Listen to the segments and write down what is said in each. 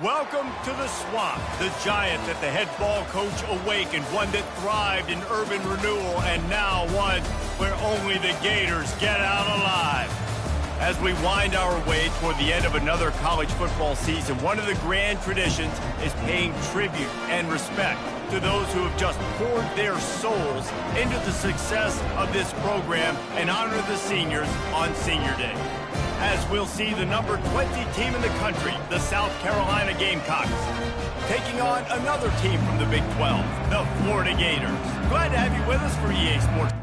Welcome to the Swamp, the giant that the head ball coach awakened, one that thrived in urban renewal, and now one where only the Gators get out alive. As we wind our way toward the end of another college football season, one of the grand traditions is paying tribute and respect to those who have just poured their souls into the success of this program and honor the seniors on Senior Day. As we'll see the number 20 team in the country, the South Carolina Gamecocks, taking on another team from the Big 12, the Florida Gators. Glad to have you with us for EA Sports.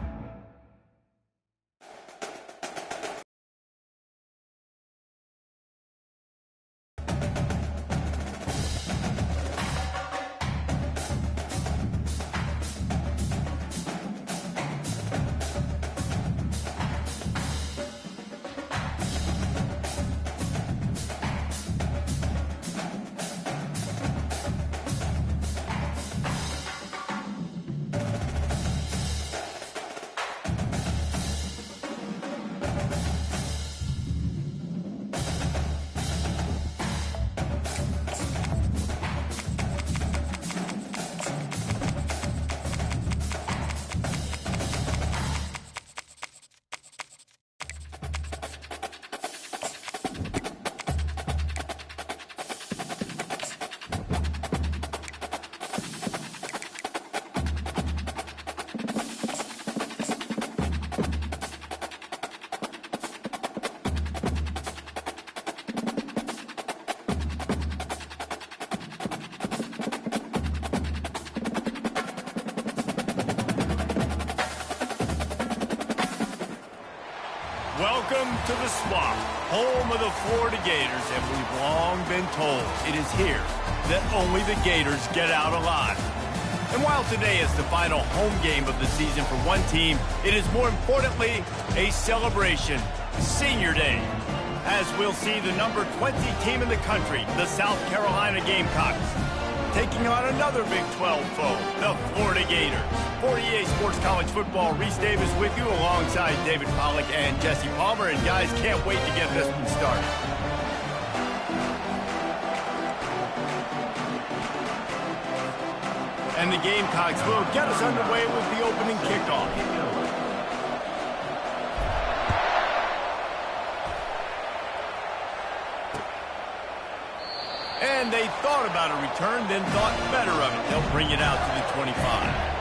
Welcome to the Swamp, home of the Florida Gators, and we've long been told it is here that only the Gators get out alive. And while today is the final home game of the season for one team, it is more importantly a celebration, Senior Day, as we'll see the number 20 team in the country, the South Carolina Gamecocks, taking on another Big 12 foe, the Florida Gators. For EA Sports College Football, Reese Davis with you alongside David Pollack and Jesse Palmer. And guys, can't wait to get this one started. And the Gamecocks will get us underway with the opening kickoff. And they thought about a return, then thought better of it. They'll bring it out to the 25.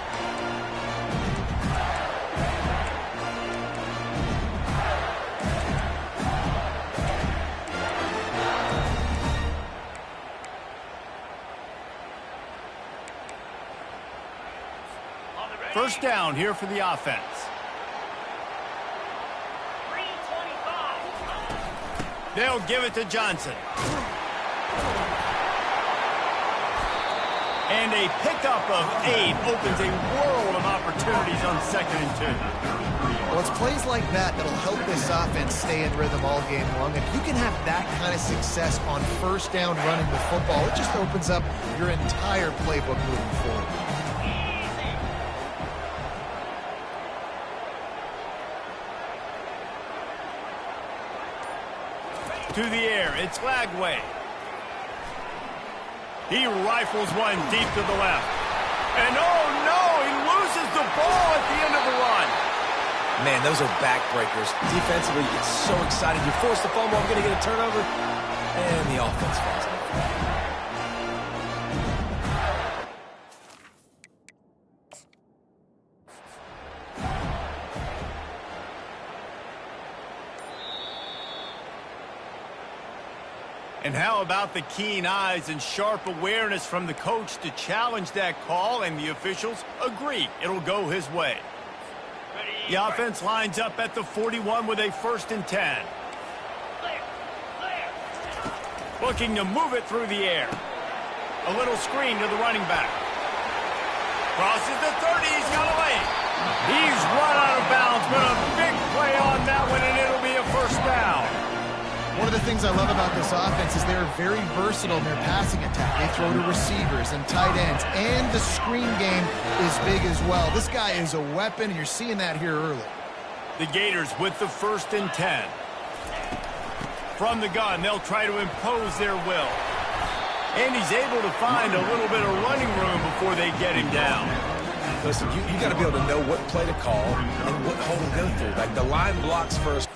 First down here for the offense. They'll give it to Johnson. And a pickup of 8 opens a world of opportunities on 2nd and 2. Well, it's plays like that that'll help this offense stay in rhythm all game long. If you can have that kind of success on first down running the football, it just opens up your entire playbook moving forward. To the air, it's Lagway. He rifles one deep to the left. And oh no, he loses the ball at the end of the run. Man, those are backbreakers. Defensively, it's so exciting. You force the fumble, I'm going to get a turnover, and the offense falls out. And how about the keen eyes and sharp awareness from the coach to challenge that call, and the officials agree it'll go his way. The offense lines up at the 41 with a 1st and 10. Looking to move it through the air. A little screen to the running back. Crosses the 30, he's got a lane. He's run out of bounds, but a big play on that one, and it'll be a 1st down. One of the things I love about this offense is they're very versatile in their passing attack. They throw to receivers and tight ends, and the screen game is big as well. This guy is a weapon, and you're seeing that here early. The Gators with the 1st and 10. From the gun, they'll try to impose their will. And he's able to find a little bit of running room before they get him down. Listen, you got to be able to know what play to call and what hole to go through. Like the line blocks first.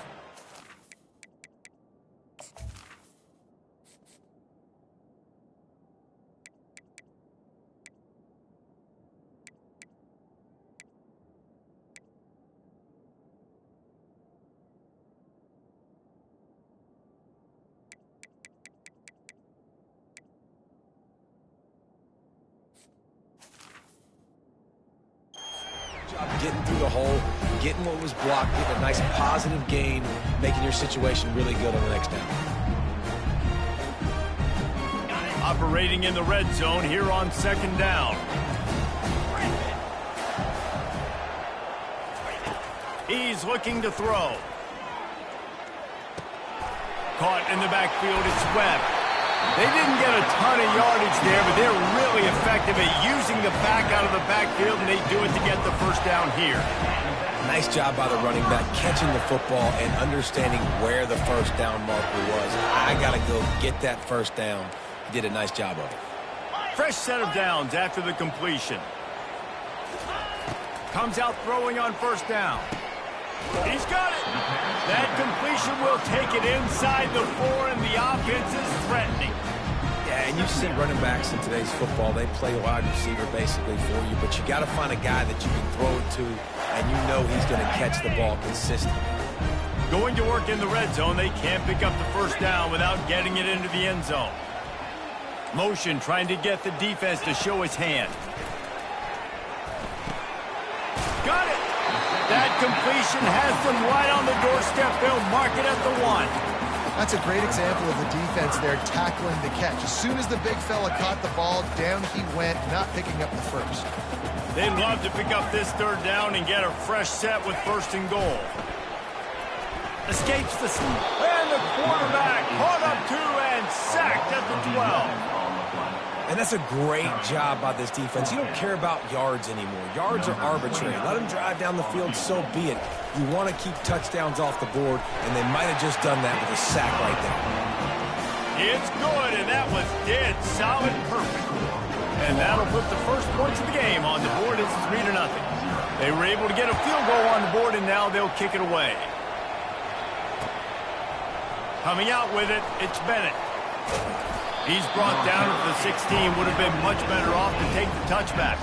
Getting through the hole, getting what was blocked, getting a nice positive gain, making your situation really good on the next down. Operating in the red zone here on second down. He's looking to throw. Caught in the backfield, it's Webb. They didn't get a ton of yardage there, but they're really effective at using the back out of the backfield, and they do it to get the first down here. Nice job by the running back, catching the football and understanding where the first down marker was. I got to go get that first down. He did a nice job of it. Fresh set of downs after the completion. Comes out throwing on first down. He's got it. That completion will take it inside the 4, and the offense is threatening. Yeah, and you see running backs in today's football, they play wide receiver basically for you, but you got to find a guy that you can throw it to, and you know he's going to catch the ball consistently. Going to work in the red zone, they can't pick up the first down without getting it into the end zone. Motion trying to get the defense to show his hand. Got it. That completion has them right on the doorstep. They'll mark it at the 1. That's a great example of the defense there tackling the catch. As soon as the big fella caught the ball, down he went, not picking up the first. They'd love to pick up this third down and get a fresh set with first and goal. Escapes the sweep. And the quarterback caught up 2 and sacked at the 12. And that's a great job by this defense. You don't care about yards anymore. Yards are arbitrary. Let them drive down the field, so be it. You want to keep touchdowns off the board, and they might have just done that with a sack right there. It's good, and that was dead solid perfect. And that'll put the first points of the game on the board. It's 3-0. They were able to get a field goal on the board, and now they'll kick it away. Coming out with it, it's Bennett. He's brought down at the 16. Would have been much better off to take the touchback.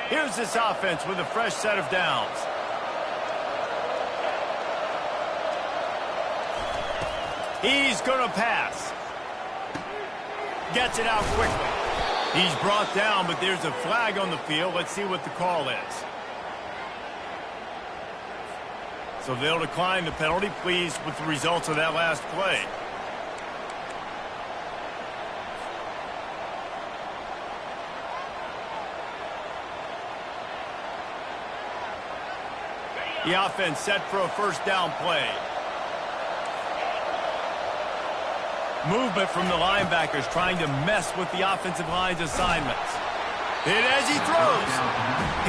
Here's this offense with a fresh set of downs. He's going to pass. Gets it out quickly. He's brought down, but there's a flag on the field. Let's see what the call is. So they'll decline the penalty. Pleased with the results of that last play. The offense set for a first down play. Movement from the linebackers trying to mess with the offensive line's assignments. Hit as he throws.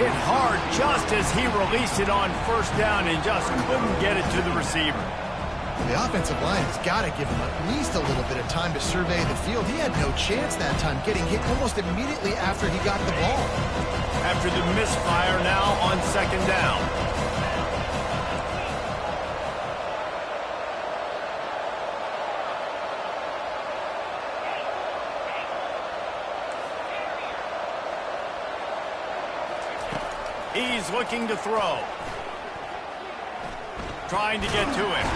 Hit hard just as he released it on first down and just couldn't get it to the receiver. The offensive line has got to give him at least a little bit of time to survey the field. He had no chance that time, getting hit almost immediately after he got the ball. After the misfire, now on second down. He's looking to throw. Trying to get to him.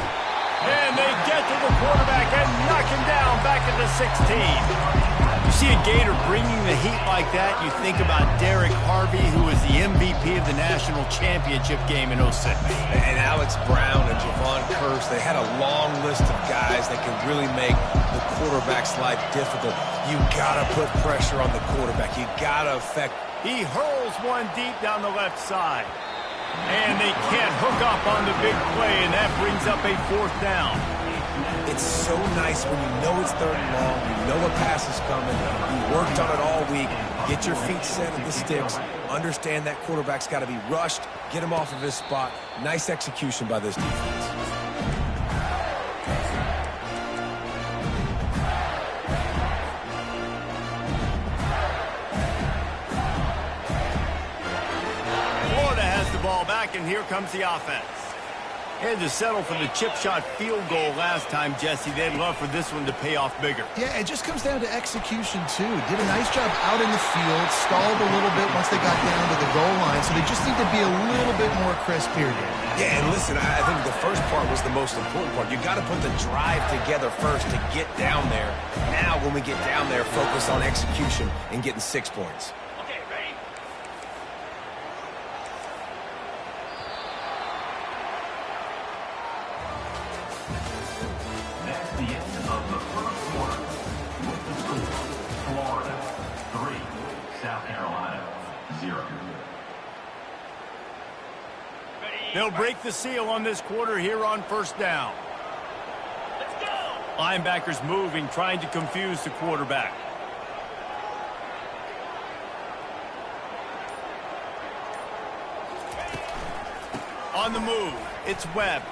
And they get to the quarterback and knock him down back at the 16. You see a Gator bringing the heat like that, you think about Derek Harvey, who was the MVP of the national championship game in 06. And Alex Brown and Javon Curse, they had a long list of guys that can really make the quarterback's life difficult. You got to put pressure on the quarterback. You got to affect. He hurls one deep down the left side. And they can't hook up on the big play, and that brings up a fourth down. It's so nice when you know it's 3rd and long, you know a pass is coming, you worked on it all week, get your feet set at the sticks, understand that quarterback's got to be rushed, get him off of his spot. Nice execution by this defense. Florida has the ball back, and here comes the offense. Had to settle for the chip shot field goal last time, Jesse. They'd love for this one to pay off bigger. Yeah, it just comes down to execution, too. Did a nice job out in the field, stalled a little bit once they got down to the goal line, so they just need to be a little bit more crisp here. Yeah, and listen, I think the first part was the most important part. You got to put the drive together first to get down there. Now, when we get down there, focus on execution and getting 6 points. They'll break the seal on this quarter here on 1st down. Let's go. Linebackers moving, trying to confuse the quarterback. On the move, it's Webb.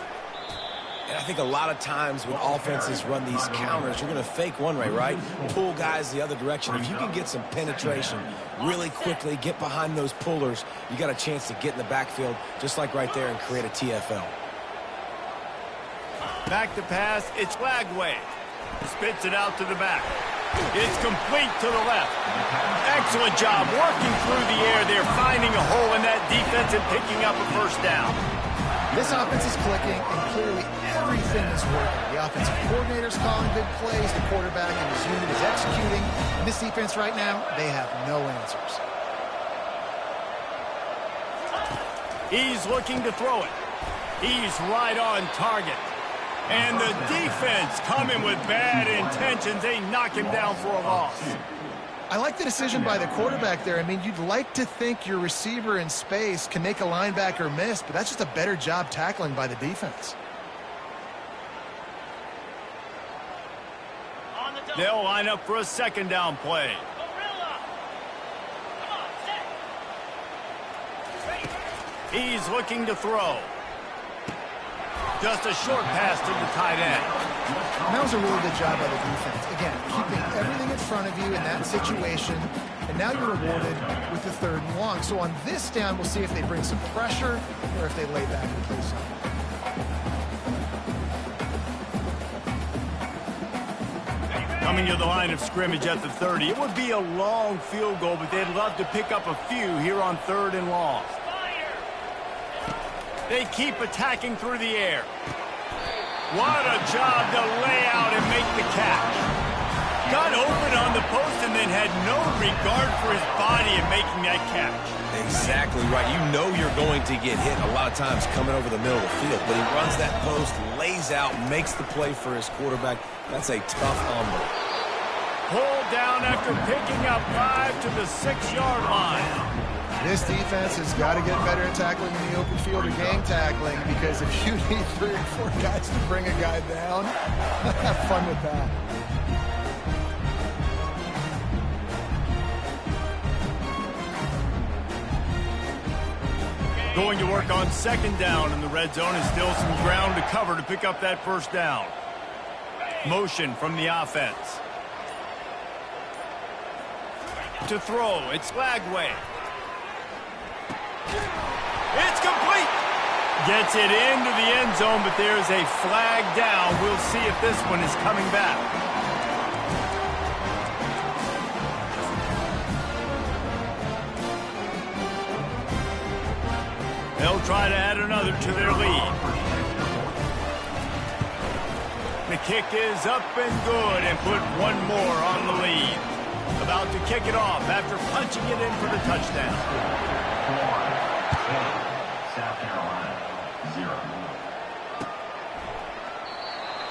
And I think a lot of times when offenses run these counters, you're going to fake one way, right? Pull guys the other direction. If you can get some penetration really quickly, get behind those pullers, you got a chance to get in the backfield, just like right there, and create a TFL. Back to pass, it's Lagway. Spits it out to the back. It's complete to the left. Excellent job working through the air there, finding a hole in that defense and picking up a 1st down. This offense is clicking, and clearly everything is working. The offensive coordinator's calling big plays, the quarterback and his unit is executing. And this defense right now, they have no answers. He's looking to throw it. He's right on target. And the defense coming with bad intentions. They knock him down for a loss. I like the decision by the quarterback there. I mean, you'd like to think your receiver in space can make a linebacker miss, but that's just a better job tackling by the defense. They'll line up for a 2nd down play. He's looking to throw. Just a short pass to the tight end. And that was a really good job by the defense. Again, keeping everything in front of you in that situation, and now you're rewarded with the 3rd and long. So on this down, we'll see if they bring some pressure or if they lay back and play something. Coming to the line of scrimmage at the 30. It would be a long field goal, but they'd love to pick up a few here on 3rd and long. They keep attacking through the air. What a job to lay out and make the catch. Got open on the post and then had no regard for his body in making that catch. Exactly right. You know you're going to get hit a lot of times coming over the middle of the field, but he runs that post, lays out, makes the play for his quarterback. That's a tough hombre. Pulled down after picking up 5 to the 6-yard line. This defense has got to get better at tackling in the open field or game tackling, because if you need 3 or 4 guys to bring a guy down, have fun with that. Going to work on 2nd down in the red zone, and still some ground to cover to pick up that 1st down. Motion from the offense. To throw, it's Lagway. It's complete. Gets it into the end zone, but there's a flag down. We'll see if this one is coming back. They'll try to add another to their lead. The kick is up and good, and put one more on the lead. About to kick it off after punching it in for the touchdown. South Carolina, 0.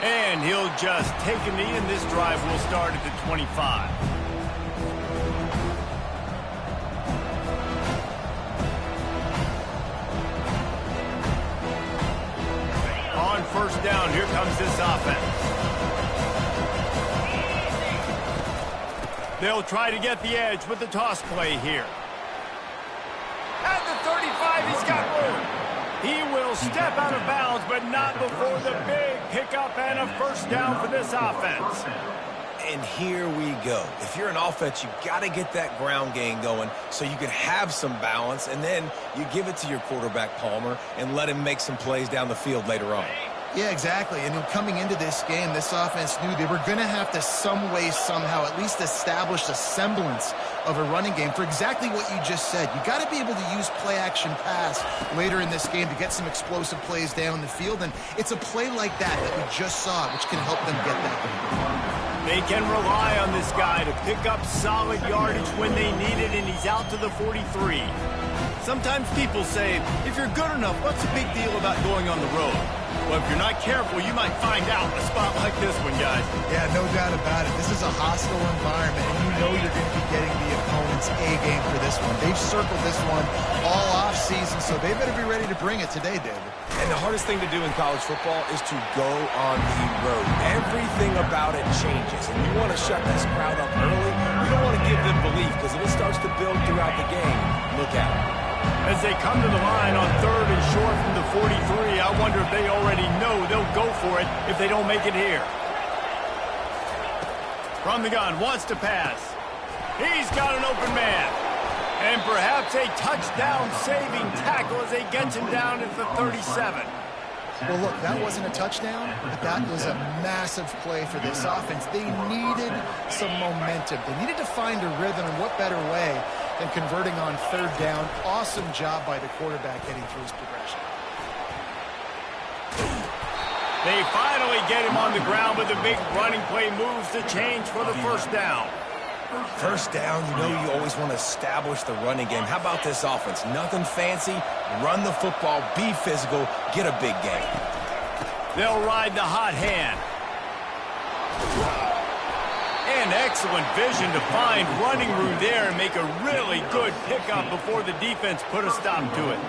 And he'll just take a knee, and this drive will start at the 25. On 1st down, here comes this offense. They'll try to get the edge with the toss play here. At the 35, he's got room. He will step out of bounds, but not before the big pickup and a first down for this offense. And here we go. If you're an offense, you've got to get that ground game going so you can have some balance, and then you give it to your quarterback, Palmer, and let him make some plays down the field later on. Yeah, exactly. And coming into this game, this offense knew they were going to have to some way, somehow, at least establish a semblance of a running game for exactly what you just said. You got to be able to use play-action pass later in this game to get some explosive plays down the field. And it's a play like that we just saw, which can help them get that. They can rely on this guy to pick up solid yardage when they need it, and he's out to the 43. Sometimes people say, if you're good enough, what's the big deal about going on the road? Well, if you're not careful, you might find out in a spot like this one, guys. Yeah, no doubt about it. This is a hostile environment, and you know you're going to be getting the opponent's A-game for this one. They've circled this one all off-season, so they better be ready to bring it today, David. And the hardest thing to do in college football is to go on the road. Everything about it changes, and you want to shut this crowd up early. You don't want to give them belief, because if it starts to build throughout the game, look out. As they come to the line on 3rd and short from the 43, I wonder if they already know they'll go for it if they don't make it here. From the gun, wants to pass. He's got an open man. And perhaps a touchdown-saving tackle as they get him down at the 37. Well, look, that wasn't a touchdown, but that was a massive play for this offense. They needed some momentum. They needed to find a rhythm, and what better way than converting on 3rd down. Awesome job by the quarterback getting through his progression. They finally get him on the ground, but the big running play moves the change for the first down. First down, you know you always want to establish the running game. How about this offense? Nothing fancy. Run the football, be physical, get a big game. They'll ride the hot hand. And excellent vision to find running room there and make a really good pickup before the defense put a stop to it.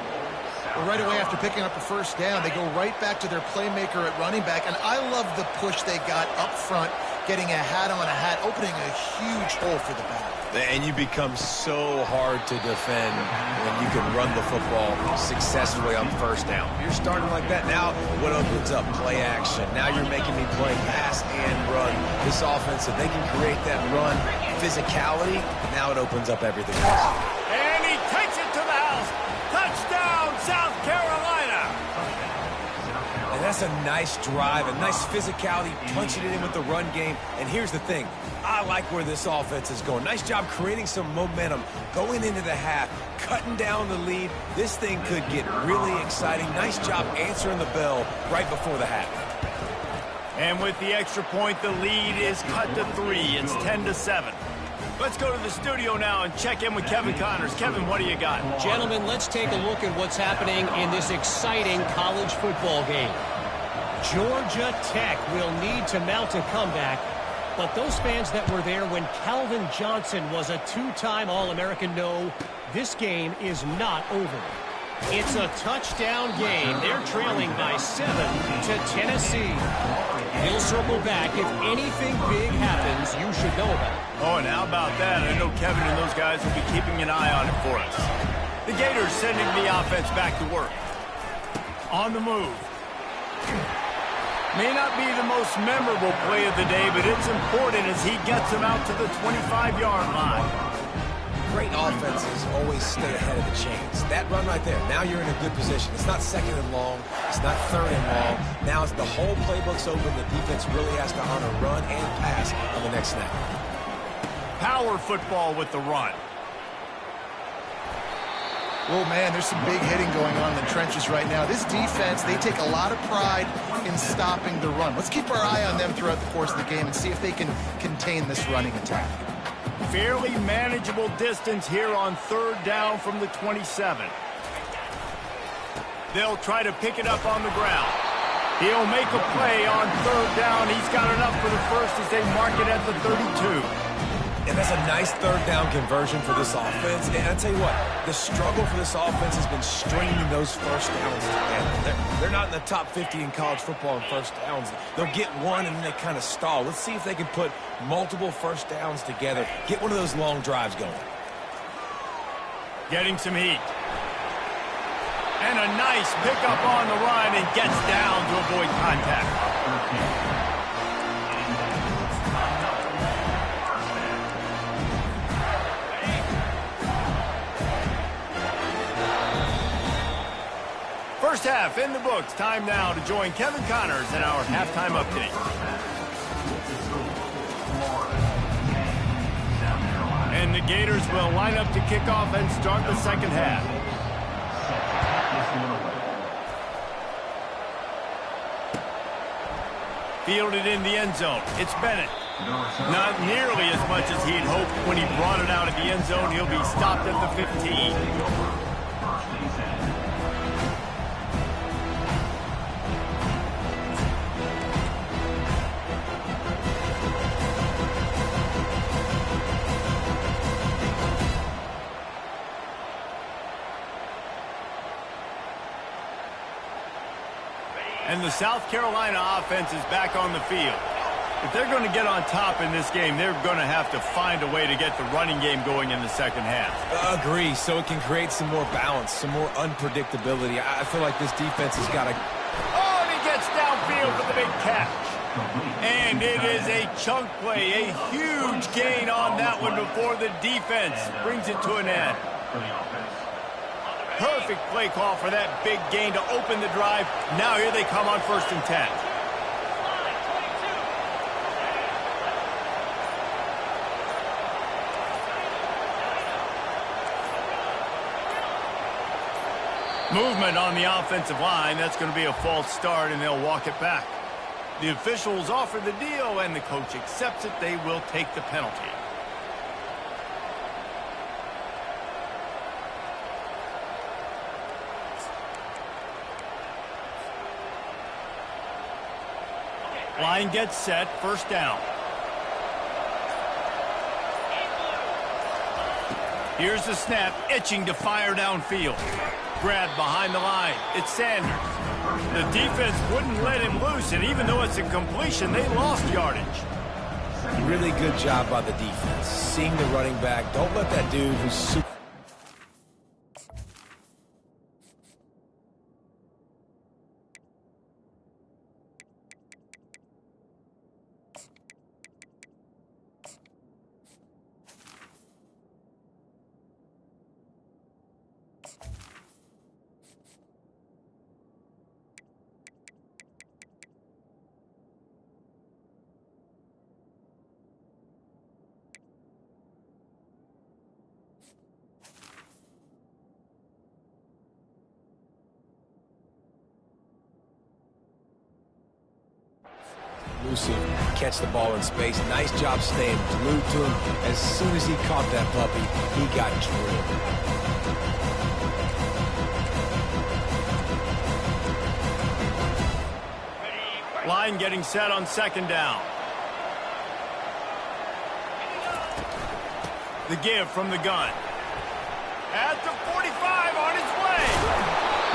Well, right away after picking up the first down, they go right back to their playmaker at running back. And I love the push they got up front, getting a hat on a hat, opening a huge hole for the back. And you become so hard to defend when you can run the football successfully on first down. You're starting like that. Now what opens up? Play action. Now you're making me play pass and run. This offense, if they can create that run physicality, now it opens up everything else. And he takes it to the house. Touchdown, South Carolina. And that's a nice drive, a nice physicality, punching it in with the run game. And here's the thing. I like where this offense is going. Nice job creating some momentum, going into the half, cutting down the lead. This thing could get really exciting. Nice job answering the bell right before the half. And with the extra point, the lead is cut to 3. It's 10-7. Let's go to the studio now and check in with Kevin Connors. Kevin, what do you got? Gentlemen, let's take a look at what's happening in this exciting college football game. Georgia Tech will need to mount a comeback, but those fans that were there when Calvin Johnson was a 2-time All-American know this game is not over. It's a touchdown game. They're trailing by 7 to Tennessee. He'll circle back. If anything big happens, you should know about it. Oh, and how about that? I know Kevin and those guys will be keeping an eye on it for us. The Gators sending the offense back to work. On the move. May not be the most memorable play of the day, but it's important as he gets him out to the 25-yard line. Great offenses always stay ahead of the chains. That run right there, now you're in a good position. It's not 2nd and long. It's not 3rd and long. Now it's the whole playbook's open. The defense really has to honor run and pass on the next snap. Power football with the run. Oh, man, there's some big hitting going on in the trenches right now. This defense, they take a lot of pride in stopping the run. Let's keep our eye on them throughout the course of the game and see if they can contain this running attack. Fairly manageable distance here on 3rd down from the 27. They'll try to pick it up on the ground. He'll make a play on 3rd down. He's got enough for the first as they mark it at the 32. And that's a nice third down conversion for this offense. And I tell you what, the struggle for this offense has been stringing those first downs together. They're not in the top 50 in college football in first downs. They'll get one and then they kind of stall. Let's see if they can put multiple first downs together, get one of those long drives going. Getting some heat. And a nice pickup on the run and gets down to avoid contact. First half in the books. Time now to join Kevin Connors in our halftime update. And the Gators will line up to kick off and start the second half. Fielded in the end zone. It's Bennett. Not nearly as much as he'd hoped when he brought it out of the end zone. He'll be stopped at the 15. And the South Carolina offense is back on the field. If they're going to get on top in this game, they're going to have to find a way to get the running game going in the second half. Agree, so it can create some more balance, some more unpredictability. I feel like this defense has got to... Oh, and he gets downfield for the big catch. And it is a chunk play, a huge gain on that one before the defense brings it to an end. Perfect play call for that big gain to open the drive. Now here they come on 1st and 10. Movement on the offensive line. That's going to be a false start, and they'll walk it back. The officials offer the deal, and the coach accepts it. They will take the penalty. Line gets set, 1st down. Here's the snap, itching to fire downfield. Grabbed behind the line. It's Sanders. The defense wouldn't let him loose, and even though it's a completion, they lost yardage. Really good job by the defense. Seeing the running back. Don't let that dude who's super... Lucy catch the ball in space. Nice job staying glued to him. As soon as he caught that puppy, he got drilled. Line getting set on 2nd down. The give from the gun. At the 45 on his way.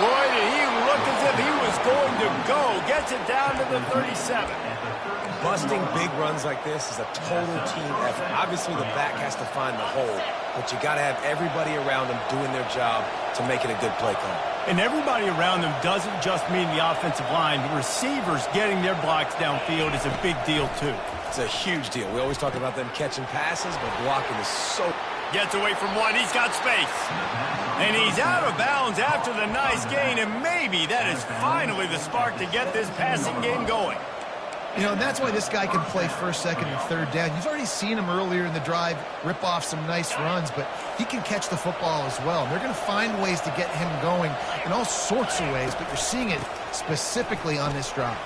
Boy, did he look as if he was going to go. Gets it down to the 37. Busting big runs like this is a total team effort. Obviously, the back has to find the hole, but you got to have everybody around them doing their job to make it a good play call. And everybody around them doesn't just mean the offensive line. The receivers getting their blocks downfield is a big deal, too. It's a huge deal. We always talk about them catching passes, but blocking is so... Gets away from one. He's got space. And he's out of bounds after the nice gain, and maybe that is finally the spark to get this passing game going. You know, that's why this guy can play 1st, 2nd, and 3rd down. You've already seen him earlier in the drive rip off some nice runs, but he can catch the football as well. And they're going to find ways to get him going in all sorts of ways, but you're seeing it specifically on this drive.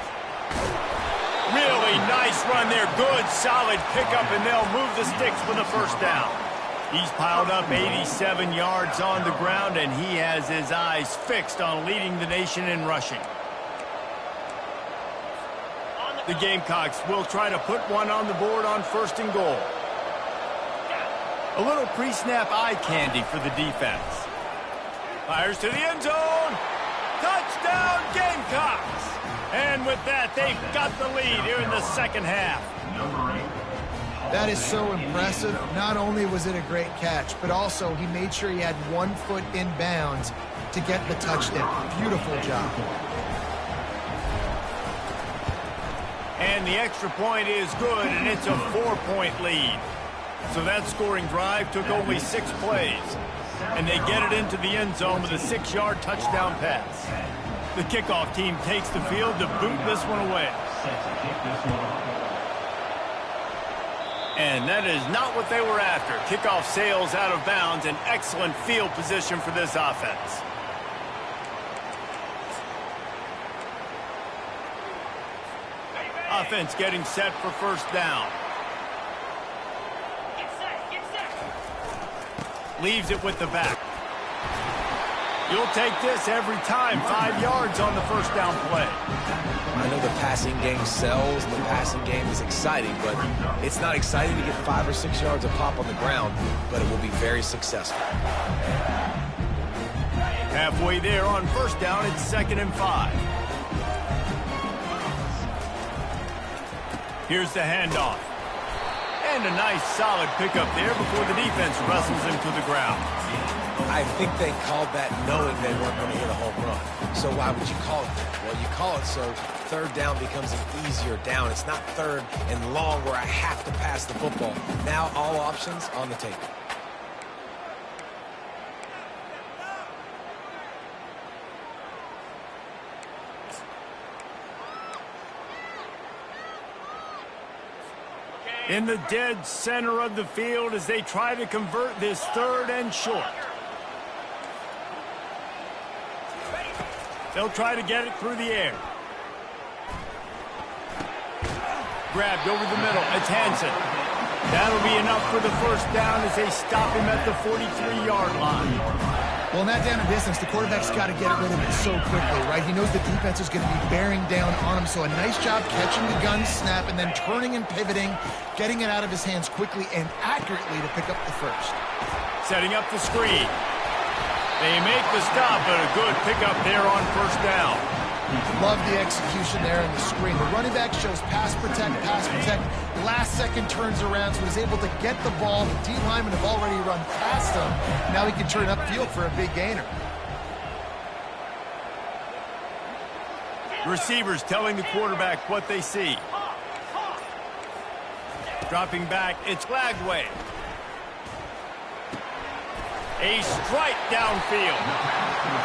Really nice run there. Good, solid pickup, and they'll move the sticks for the 1st down. He's piled up 87 yards on the ground, and he has his eyes fixed on leading the nation in rushing. The Gamecocks will try to put one on the board on 1st and goal. A little pre-snap eye candy for the defense. Fires to the end zone. Touchdown, Gamecocks! And with that, they've got the lead here in the second half. That is so impressive. Not only was it a great catch, but also he made sure he had 1 foot in bounds to get the touchdown. Beautiful job. And the extra point is good, and it's a 4-point lead. So that scoring drive took only 6 plays. And they get it into the end zone with a 6-yard touchdown pass. The kickoff team takes the field to boot this one away. And that is not what they were after. Kickoff sails out of bounds, an excellent field position for this offense. Offense getting set for first down. Leaves it with the back. You'll take this every time. 5 yards on the first down play. I know the passing game sells and the passing game is exciting, but it's not exciting to get 5 or 6 yards of pop on the ground, but it will be very successful. Halfway there on first down, it's 2nd and 5. Here's the handoff. And a nice solid pickup there before the defense wrestles him to the ground. I think they called that knowing they weren't going to hit a home run. So why would you call it that? Well, you call it so third down becomes an easier down. It's not third and long where I have to pass the football. Now all options on the table. In the dead center of the field as they try to convert this 3rd and short. They'll try to get it through the air. Grabbed over the middle. It's Hansen. That'll be enough for the first down as they stop him at the 43-yard line. Well, in that down and distance, the quarterback's got to get rid of it so quickly, right? He knows the defense is going to be bearing down on him, so a nice job catching the gun snap and then turning and pivoting, getting it out of his hands quickly and accurately to pick up the first. Setting up the screen. They make the stop, but a good pickup there on first down. Love the execution there in the screen. The running back shows pass protect, last second turns around, so he's able to get the ball. The D linemen have already run past him. Now he can turn upfield for a big gainer. Receivers telling the quarterback what they see. Dropping back, it's Glagway. A strike downfield.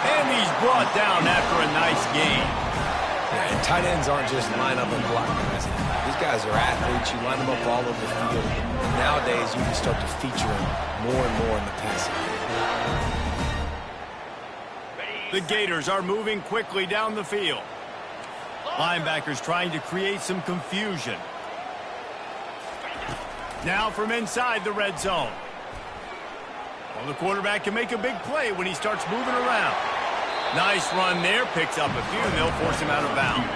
And he's brought down after a nice gain. Yeah, and tight ends aren't just line up and block guys. These guys are athletes. You line them up all over the field. And nowadays, you can start to feature them more and more in the passing game. The Gators are moving quickly down the field. Linebackers trying to create some confusion. Now from inside the red zone. Well, the quarterback can make a big play when he starts moving around. Nice run there. Picks up a few, and they'll force him out of bounds.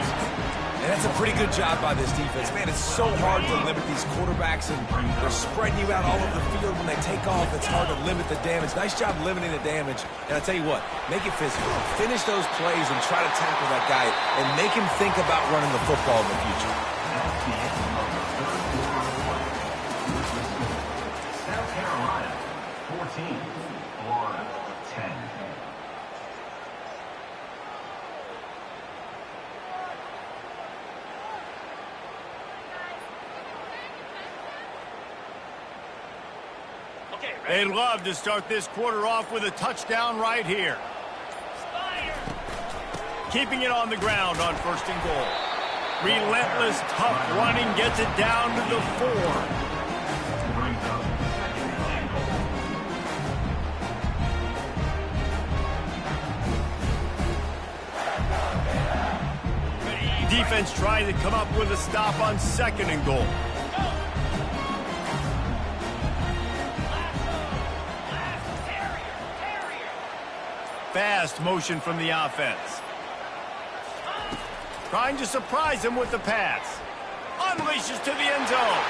And that's a pretty good job by this defense. Man, it's so hard to limit these quarterbacks, and they're spreading you out all over the field. When they take off, it's hard to limit the damage. Nice job limiting the damage. And I'll tell you what, make it physical. Finish those plays and try to tackle that guy and make him think about running the football in the future. South Carolina, 14, Florida, 10. They'd love to start this quarter off with a touchdown right here. Keeping it on the ground on 1st and goal. Relentless, tough running gets it down to the 4. Defense trying to come up with a stop on 2nd and goal. Fast motion from the offense. Trying to surprise him with the pass. Unleashes to the end zone.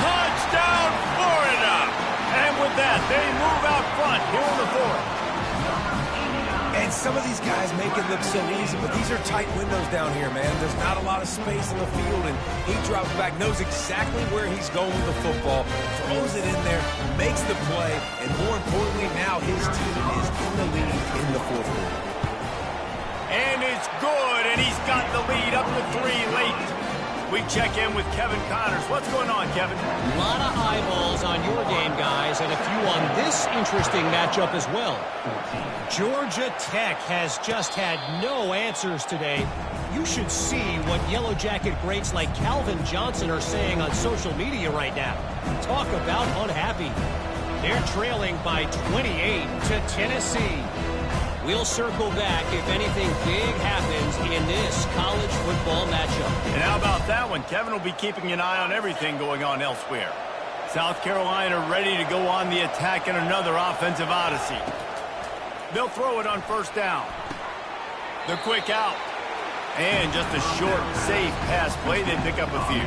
Touchdown, Florida! And with some of these guys make it look so easy, but these are tight windows down here, man. There's not a lot of space in the field, and he drops back, knows exactly where he's going with the football, throws it in there, makes the play, and more importantly, now his team is in the lead in the fourth quarter. And it's good, and he's got the lead up to 3 late. We check in with Kevin Connors. What's going on, Kevin? A lot of eyeballs on your game, guys, and a few on this interesting matchup as well. Georgia Tech has just had no answers today. You should see what Yellow Jacket greats like Calvin Johnson are saying on social media right now. Talk about unhappy. They're trailing by 28 to Tennessee. We'll circle back if anything big happens in this college football matchup. And how about that one? Kevin will be keeping an eye on everything going on elsewhere. South Carolina ready to go on the attack in another offensive odyssey. They'll throw it on first down. The quick out. And just a short, safe pass play. They pick up a few.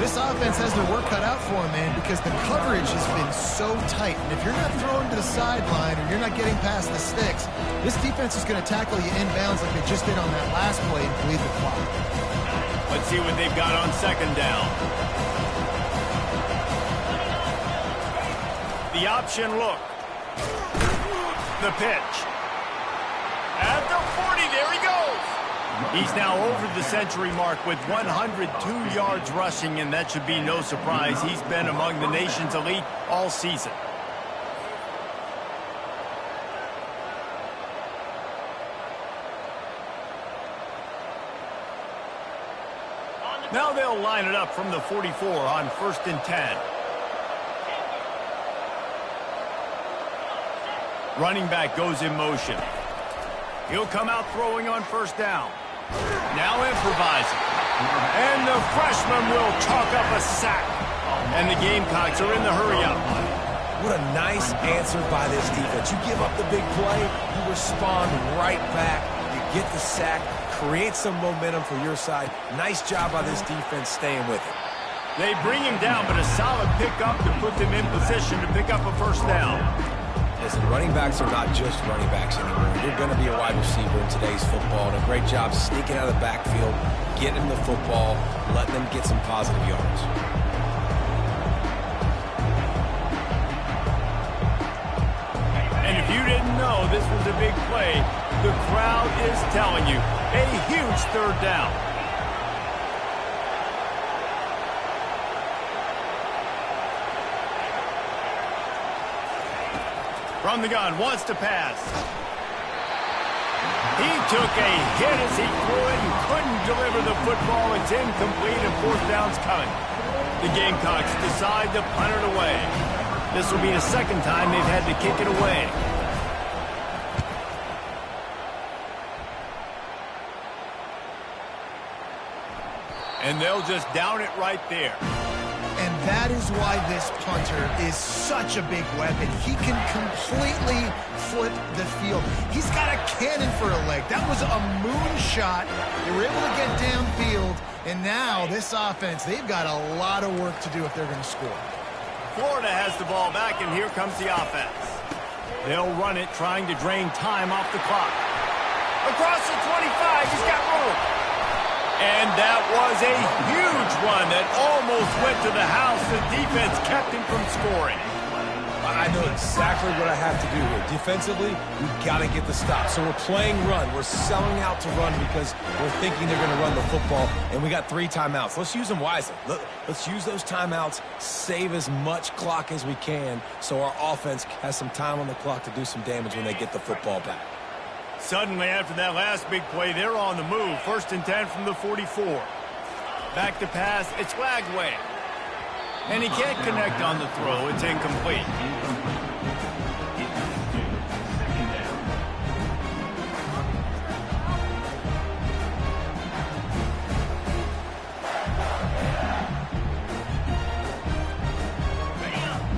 This offense has their work cut out for them, man, because the coverage has been so tight. And if you're not throwing to the sideline or you're not getting past the sticks, this defense is going to tackle you inbounds like they just did on that last play and bleed the clock. Let's see what they've got on second down. The option look. The pitch. At the 40, there he goes. He's now over the century mark with 102 yards rushing, and that should be no surprise. He's been among the nation's elite all season. Now they'll line it up from the 44 on 1st and 10. Running back goes in motion. He'll come out throwing on first down. Now improvising. And the freshman will chalk up a sack. And the Gamecocks are in the hurry-up. What a nice answer by this defense. You give up the big play, you respond right back, you get the sack, create some momentum for your side. Nice job by this defense staying with it. They bring him down, but a solid pickup to put them in position to pick up a first down. Listen, running backs are not just running backs anymore. You're going to be a wide receiver in today's football, and a great job sneaking out of the backfield, getting them the football, letting them get some positive yards. And if you didn't know this was a big play, the crowd is telling you, a huge third down. From the gun, wants to pass. He took a hit as he threw it and couldn't deliver the football. It's incomplete and fourth down's coming. The Gamecocks decide to punt it away. This will be the second time they've had to kick it away. And they'll just down it right there. And that is why this punter is such a big weapon. He can completely flip the field. He's got a cannon for a leg. That was a moonshot. They were able to get downfield, and now this offense, they've got a lot of work to do if they're going to score. Florida has the ball back, and here comes the offense. They'll run it, trying to drain time off the clock. Across the 25, he's got room. And that was a huge run that almost went to the house. The defense kept him from scoring. I know exactly what I have to do here. Defensively, we've got to get the stop. So we're playing run. We're selling out to run because we're thinking they're going to run the football, and we got 3 timeouts. Let's use them wisely. Let's use those timeouts, save as much clock as we can so our offense has some time on the clock to do some damage when they get the football back. Suddenly, after that last big play, they're on the move. 1st and 10 from the 44. Back to pass. It's flagged away. And he can't connect on the throw. It's incomplete.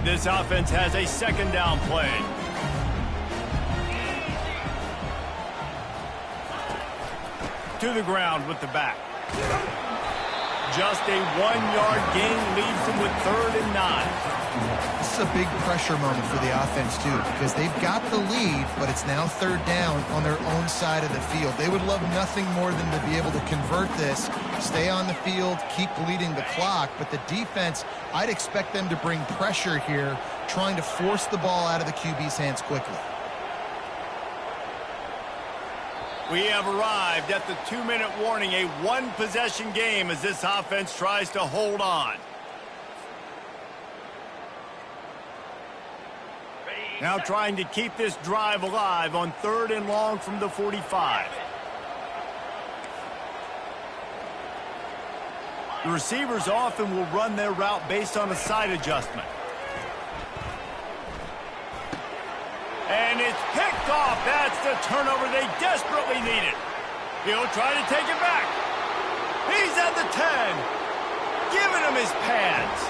This offense has a second down play. To the ground with the back. Just a 1-yard gain leaves him with 3rd and 9. is a big pressure moment for the offense, too, because they've got the lead, but it's now third down on their own side of the field. They would love nothing more than to be able to convert this, stay on the field, keep bleeding the clock, but the defense, I'd expect them to bring pressure here, trying to force the ball out of the QB's hands quickly. We have arrived at the 2-minute warning, a one-possession game as this offense tries to hold on. Now trying to keep this drive alive on 3rd and long from the 45. The receivers often will run their route based on a side adjustment. And it's picked off. That's the turnover they desperately needed. He'll try to take it back. He's at the 10. Giving him his pads.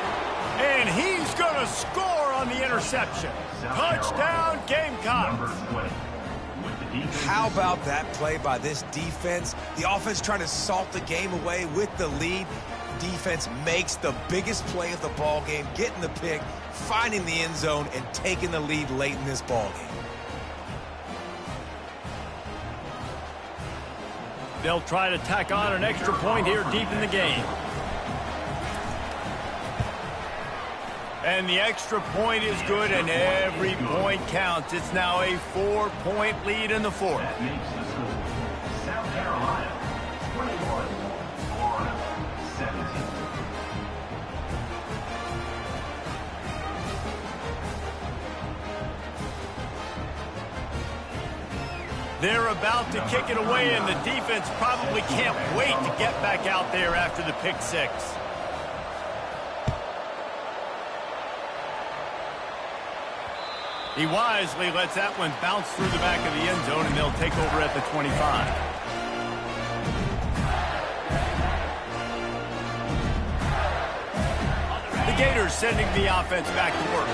And he's going to score on the interception. Touchdown, Gamecocks. How about that play by this defense? The offense trying to salt the game away with the lead. Defense makes the biggest play of the ball game, getting the pick, finding the end zone, and taking the lead late in this ball game. They'll try to tack on an extra point here deep in the game. And the extra point is good, and every point counts. It's now a 4-point lead in the 4th. That makes the score South Carolina 21, Florida 17. They're about to kick it away, and the defense probably can't wait to get back out there after the pick 6. He wisely lets that one bounce through the back of the end zone, and they'll take over at the 25. The Gators sending the offense back to work.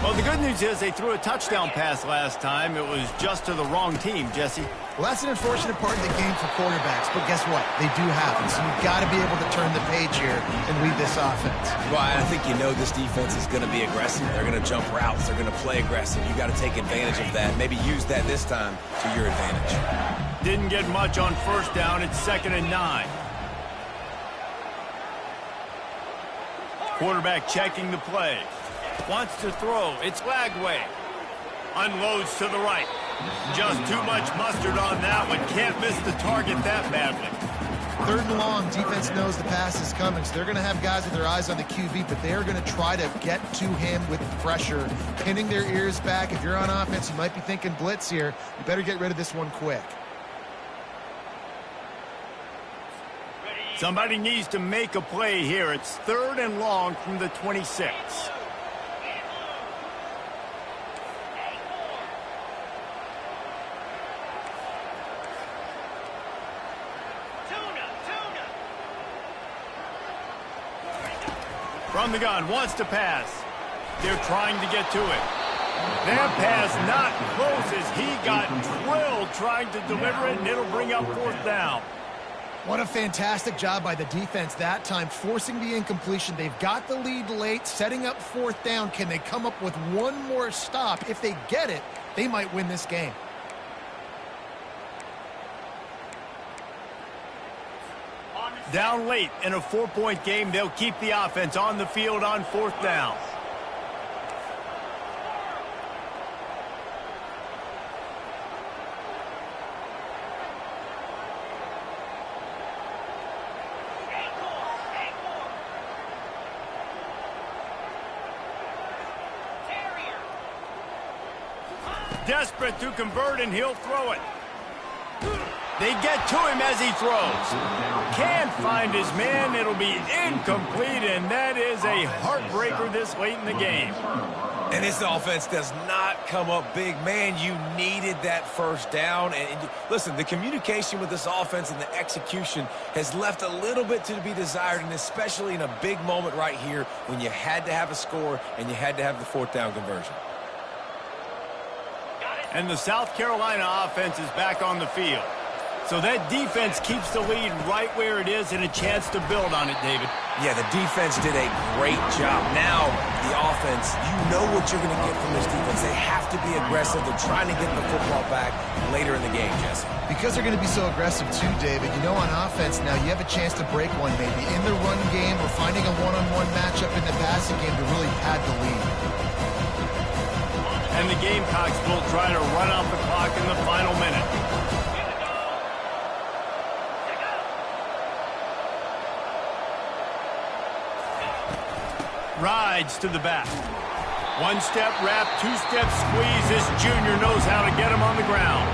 Well, the good news is they threw a touchdown pass last time. It was just to the wrong team, Jesse. Well, that's an unfortunate part of the game for quarterbacks, but guess what? They do happen, so you've got to be able to turn the page here and lead this offense. Well, I think you know this defense is going to be aggressive. They're going to jump routes. They're going to play aggressive. You got to take advantage of that. Maybe use that this time to your advantage. Didn't get much on 1st down. It's 2nd and 9. Quarterback checking the play. Wants to throw. It's Lagway. Unloads to the right. Just too much mustard on that one. Can't miss the target that badly. 3rd and long, defense knows the pass is coming, so they're going to have guys with their eyes on the QB, but they're going to try to get to him with pressure, pinning their ears back. If you're on offense, you might be thinking blitz here. You better get rid of this one quick. Somebody needs to make a play here. It's 3rd and long from the 26. From the gun, wants to pass. They're trying to get to it. That pass not close as he got drilled trying to deliver it, and it'll bring up 4th down. What a fantastic job by the defense that time, forcing the incompletion. They've got the lead late, setting up 4th down. Can they come up with one more stop? If they get it, they might win this game. Down late in a 4-point game, they'll keep the offense on the field on 4th down. Desperate to convert, and he'll throw it. They get to him as he throws. Can't find his man. It'll be incomplete, and that is a heartbreaker this late in the game. And this offense does not come up big. Man, you needed that 1st down. And listen, the communication with this offense and the execution has left a little bit to be desired, and especially in a big moment right here when you had to have a score and you had to have the 4th down conversion. And the South Carolina offense is back on the field. So that defense keeps the lead right where it is and a chance to build on it, David. Yeah, the defense did a great job. Now, the offense, you know what you're going to get from this defense. They have to be aggressive. They're trying to get the football back later in the game, Jesse. Because they're going to be so aggressive too, David, you know, on offense now you have a chance to break one maybe in the run game or finding a one-on-one matchup in the passing game to really pad the lead. And the Gamecocks will try to run out the clock in the final minute. Rides to the back. One-step wrap, two-step squeeze. This junior knows how to get him on the ground.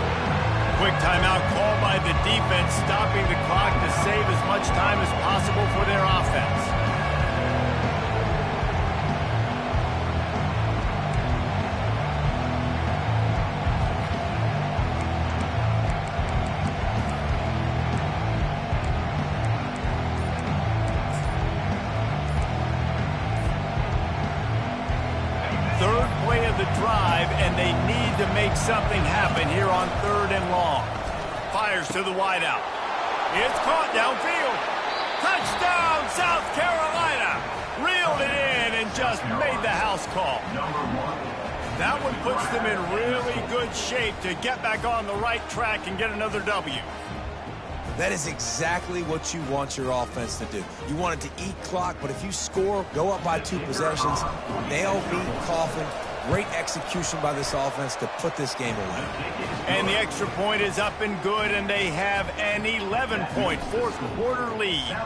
Quick timeout call by the defense, stopping the clock to save as much time as possible for their offense. Third play of the drive, and they need to make something happen here on 3rd and long. Fires to the wideout. It's caught downfield. Touchdown, South Carolina. Reeled it in and just made the house call. That one puts them in really good shape to get back on the right track and get another W. That is exactly what you want your offense to do. You want it to eat clock, but if you score, go up by 2 possessions, nail, beat, coffin. Great execution by this offense to put this game away. And the extra point is up and good, and they have an 11-point fourth-quarter lead.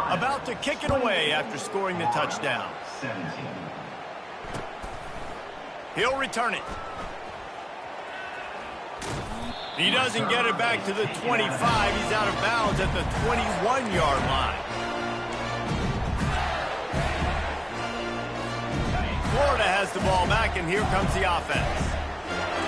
About to kick it away after scoring the touchdown. He'll return it. He doesn't get it back to the 25. He's out of bounds at the 21-yard line. Florida has the ball back, and here comes the offense.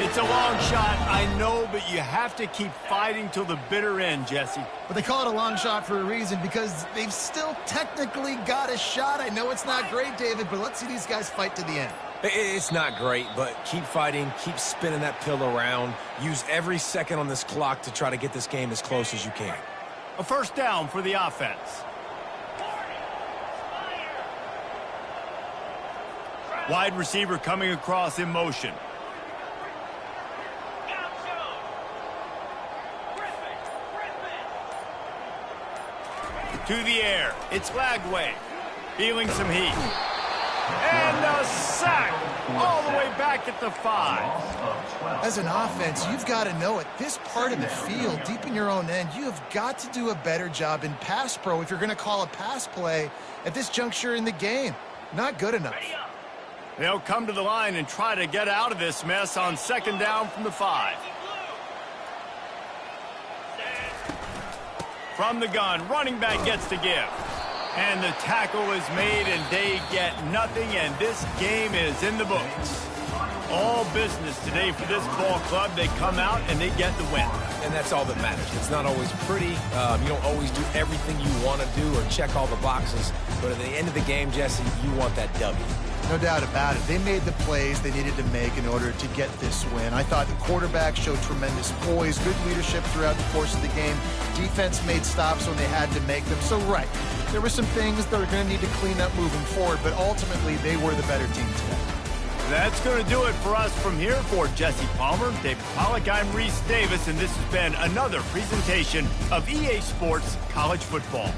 It's a long shot, I know, but you have to keep fighting till the bitter end, Jesse. But they call it a long shot for a reason because they've still technically got a shot. I know it's not great, David, but let's see these guys fight to the end. It's not great, but keep fighting, keep spinning that pill around. Use every second on this clock to try to get this game as close as you can. A first down for the offense. Wide receiver coming across in motion. To the air. It's Lagway. Feeling some heat. And a sack all the way back at the 5. As an offense, you've got to know at this part of the field, deep in your own end, you have got to do a better job in pass pro if you're going to call a pass play at this juncture in the game. Not good enough. They'll come to the line and try to get out of this mess on 2nd down from the 5. From the gun, running back gets to give. And the tackle is made, and they get nothing, and this game is in the books. All business today for this ball club. They come out, and they get the win. And that's all that matters. It's not always pretty. You don't always do everything you want to do or check all the boxes. But at the end of the game, Jesse, you want that W. No doubt about it. They made the plays they needed to make in order to get this win. I thought the quarterback showed tremendous poise, good leadership throughout the course of the game. Defense made stops when they had to make them. So, right, there were some things that are going to need to clean up moving forward, but ultimately they were the better team today. That's going to do it for us from here. For Jesse Palmer, David Pollack, I'm Reese Davis, and this has been another presentation of EA Sports College Football.